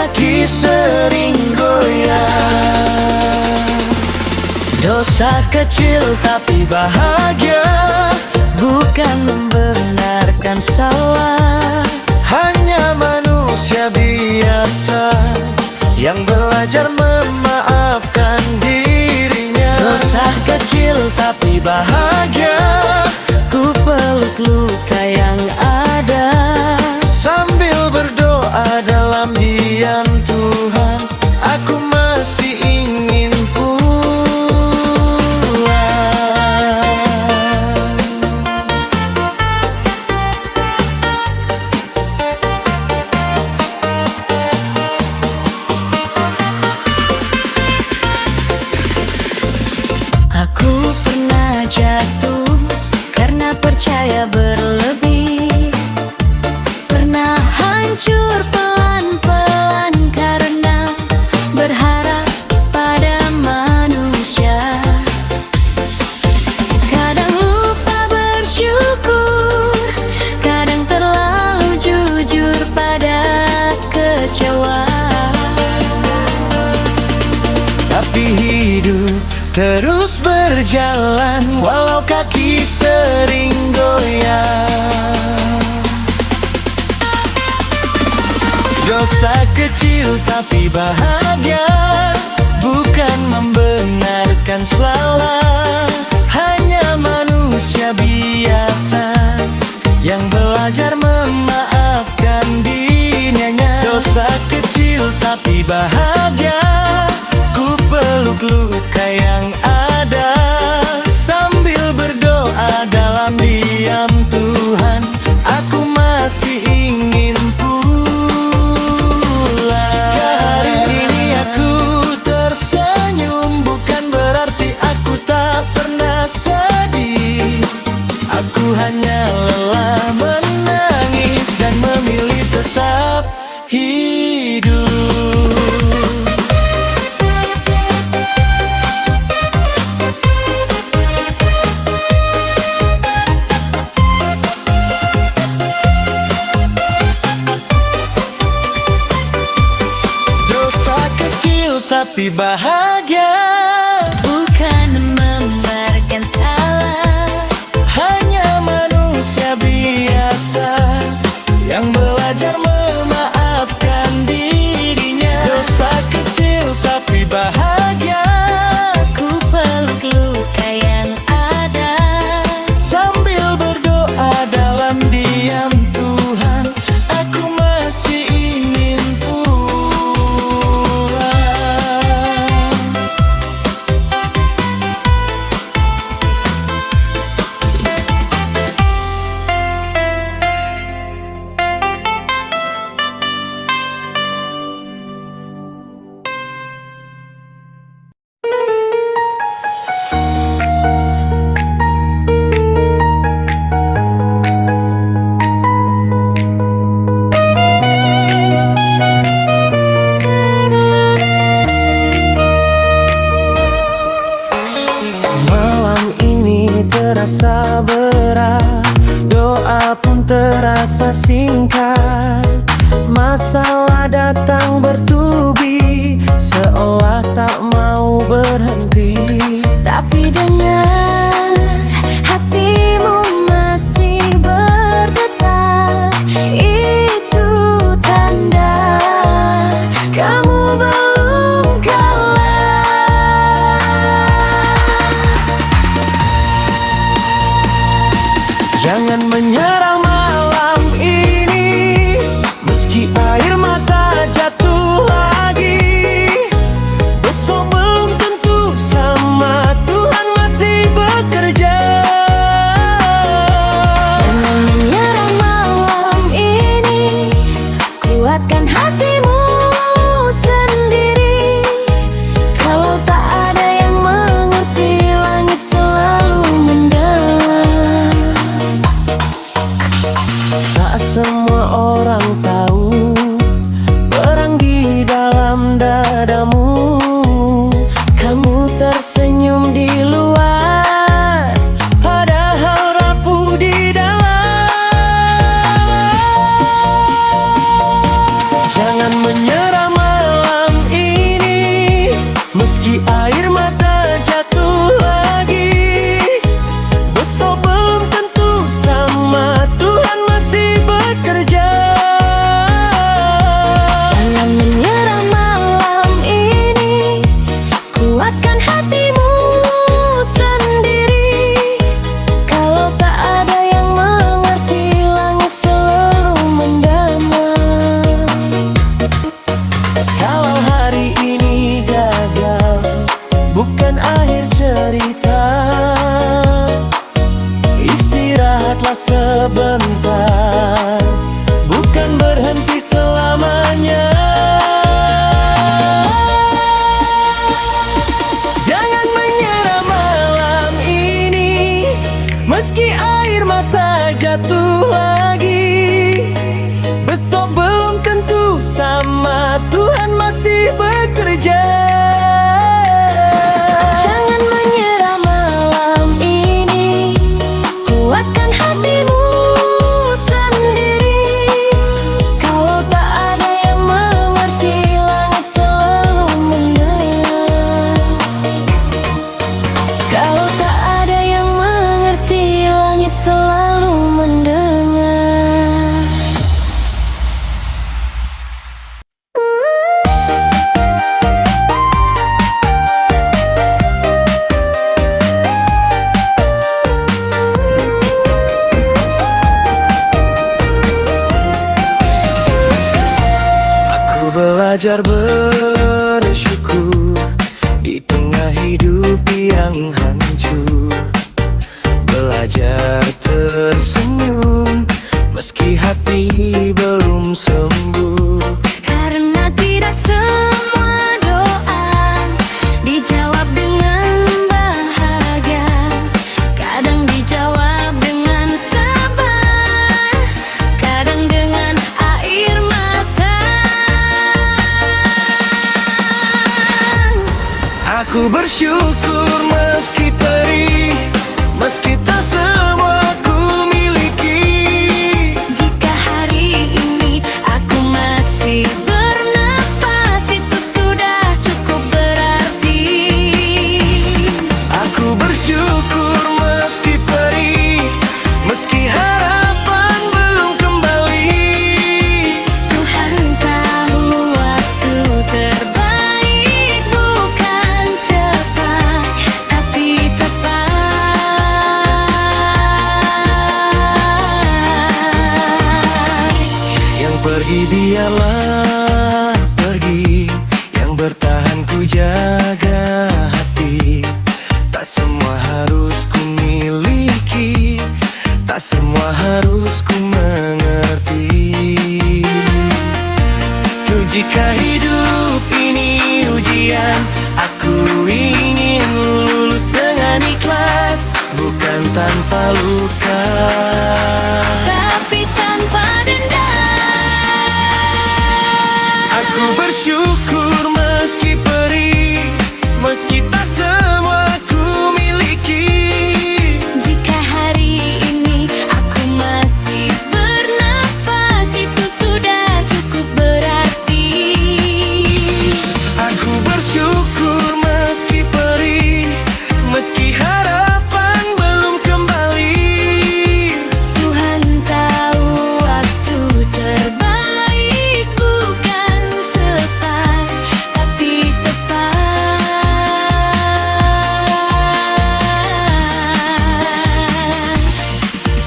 kaki sering goyah. Dosa kecil tapi bahagia, bukan membenarkan salah. Hanya manusia biasa yang belajar memaafkan dirinya. Dosa kecil tapi bahagia, ku peluk luka yang ada, sambil berdoa dalam diam, Tuhan, aku masih ingin Aku pernah jatuh karena percaya berlebih, pernah hancur pelan-pelan karena berharap pada manusia. Kadang lupa bersyukur, kadang terlalu jujur pada kecewa. Tapi hidup terus berjalan walau kaki sering goyah. Dosa kecil tapi bahagia, bukan membenarkan salah. Hanya manusia biasa yang belajar memaafkan dirinya. Dosa kecil tapi bahagia, ku peluk luka yang ada, sambil berdoa dalam diam, Tuhan, aku masih ingin pulang. Jika hari ini aku tersenyum, bukan berarti aku tak pernah sedih. Aku hanya lelah menangis dan memilih tetap hidup. Tapi bahagia, bukan membenarkan salah. Hanya manusia biasa yang belajar memaafkan dirinya. Dosa kecil tapi bahagia, ku peluk luka yang ada, sambil berdoa dalam diam, Tuhan, aku masih ingin terasa berat, doa pun terasa singkat. Masalah datang bertubi, seolah tak mau berhenti. Tapi dengar, hatimu masih berdetak. Itu tanda kamu belum kalah. Jangan menyerah malam ini, meski air mata jatuh lagi. Besok belum tentu sama, Tuhan masih bekerja. Jangan menyerah malam ini, kuatkan hatimu sendiri. Kalau tak ada yang mengerti, langit selalu mendalam. Tak semua orang tahu perang di dalam dadamu. Kamu tersenyum di luar, padahal rapuh di dalam. Jangan jatuh lagi. Besok belum tentu sama, Tuhan masih bekerja. Jangan menyerah malam ini, kuatkan hatimu sendiri. Kalau tak ada yang mengerti, langit selalu mendengar. Kalau tak ada yang mengerti, langit selalu mendengar. Belajar bersyukur di tengah hidup yang hancur. Belajar tersenyum meski hati belum sembuh. Karena tidak semua doa dijawab dengan bahagia. Kadang dijawab dengan sabar, kadang dengan air mata. Aku bersyukur meski perih, meski tak semua ku miliki. Jika hari ini aku masih bernafas, itu sudah cukup berarti. Aku bersyukur meski perih, meski harapan belum kembali. Tuhan tahu waktu terbaik bukan cepat, tapi tepat. Yang pergi biarlah pergi, yang bertahan ku jaga hati. Tak semua harus ku miliki, tak semua harus ku mengerti. Jika hidup ini ujian, aku ingin lulus dengan ikhlas, bukan tanpa luka, tapi tanpa dendam. Aku bersyukur meski perih, meski tak semua ku miliki. Jika hari ini aku masih bernafas, itu sudah cukup berarti. Aku bersyukur meski perih, meski harapan belum kembali. Tuhan tahu waktu terbaik bukan cepat, tapi tepat.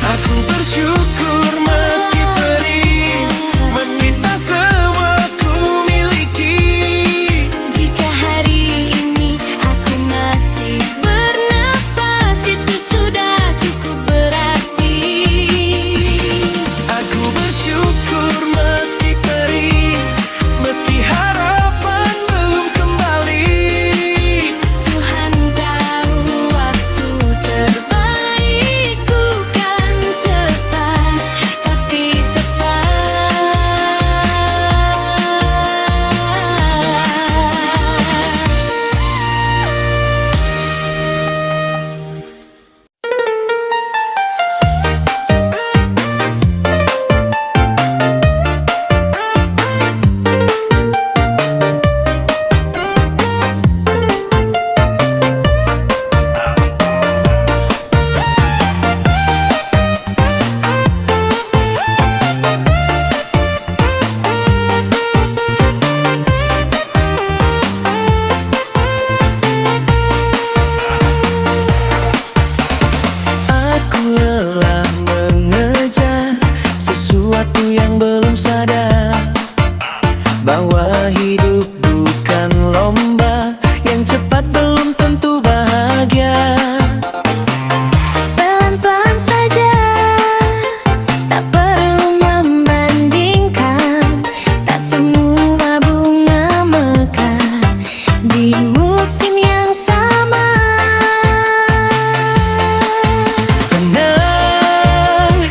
Aku bersyukur meski perih, meski tak semua ku miliki. Jika hari ini aku masih bernafas, itu sudah cukup berarti. Aku bersyukur meski perih, meski harapan belum kembali. Tuhan tahu waktu terbaik bukan cepat, tapi tepat. Aku lelah mengejar sesuatu yang belum sadar, bahwa hidup bukan lomba, yang cepat belum tentu bahagia. Pelan-pelan saja, tak perlu membandingkan. Tak semua bunga mekar di musim yang sama. Tenang,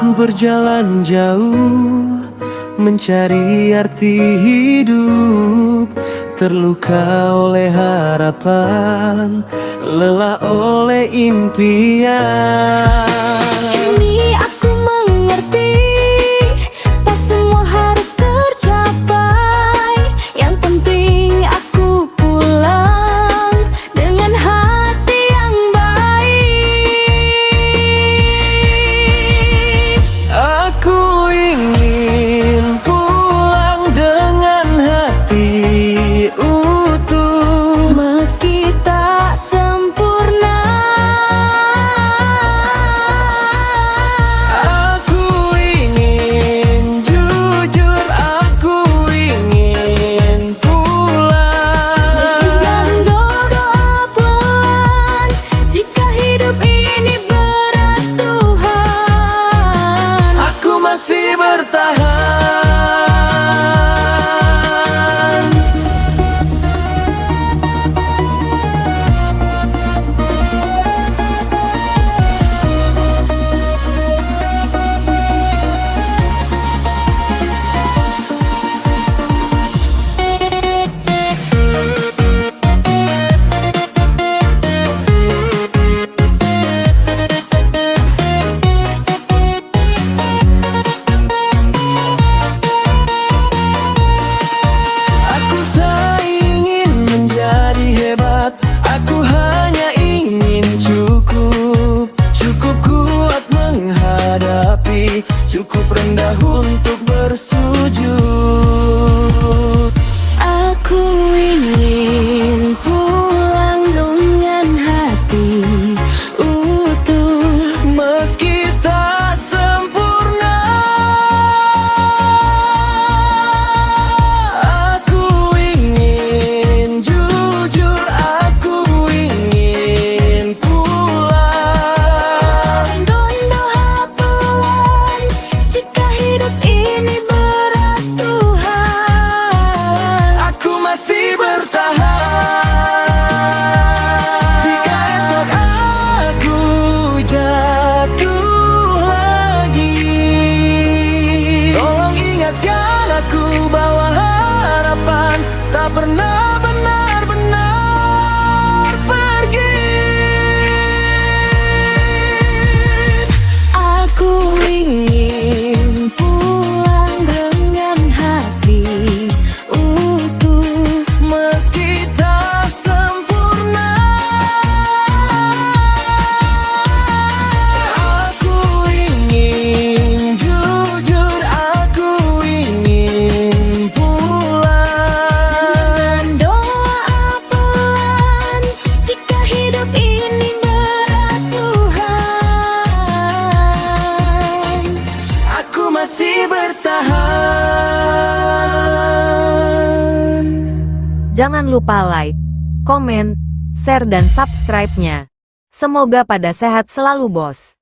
Aku berjalan jauh mencari arti hidup, terluka oleh harapan, lelah oleh impian. Kini aku mengerti, tak semua harus tercapai. Yang penting aku pulang dengan hati yang baik. Aku ingin pulang dengan hati utuh, Meski tak sempurna, aku ingin jujur, aku ingin pulang. dengan doa pelan, jika hidup ini berat Tuhan, Aku masih bertahan. Aku tak ingin menjadi hebat, aku hanya ingin cukup. Cukup kuat menghadapi, cukup rendah untuk bersujud. aku ingin pulang dengan hati utuh. Meski tak sempurna, aku ingin jujur, aku ingin pulang. Doa pelan, jika hidup ini berat Tuhan, Aku masih bertahan. Jika esok aku jatuh lagi, tolong ingatkan aku bahwa harapan tak pernah benar-benar pergi. aku ingin pulang dengan hati utuh. Meski tak sempurna, aku ingin jujur, aku ingin pulang. Dengan doa pelan, jika hidup ini berat Tuhan, Aku masih bertahan. Jangan lupa like, komen, share dan subscribe-nya. Semoga pada sehat selalu bos.